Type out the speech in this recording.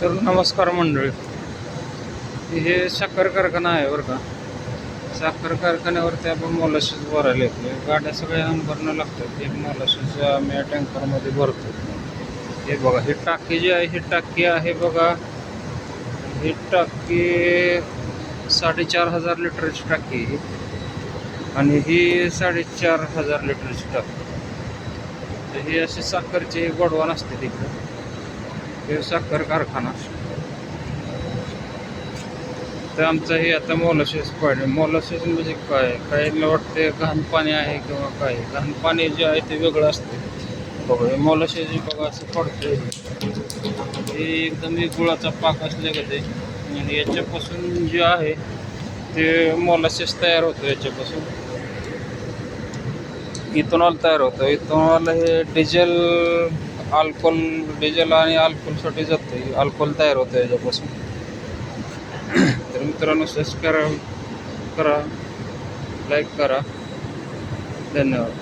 तर नमस्कार मंडळी. हे साखर कारखाना आहे बरं का. साखर कारखान्यावरती आपण मोलाशीस भरायला येतो. गाड्या सगळ्या भरणं लागतात. एक मोलाशीस आम्ही या टँकरमध्ये भरतो. हे बघा, ही टाकी जी आहे, ही टाकी आहे बघा. ही टाकी 4,500 लिटरची टाकी आहे आणि ही 4,500 लिटरची टाकी. तर ही अशी साखरची गोडवान असते तिकडं. हे साखर कारखाना. तर आमचं हे आता मोलाशीस पाणी. मोलाशीस म्हणजे काय, काहींना वाटते घाण पाणी आहे किंवा काय. घाण पाणी जे आहे ते वेगळं असते. बघा, हे मोलाशीस बघा असं पडतं. हे एकदम गुळाचा पाक असले का ते. आणि याच्यापासून जे आहे ते मोलाशीस तयार होतं. याच्यापासून इथेनॉल तयार होतं. इथेनॉल हे डिझेल आणि अल्कोहोलसाठी जातं. अल्कोहोल तयार होतं याच्यापासून. तर मित्रांनो, सबस्क्राईब करा, लाईक करा. धन्यवाद.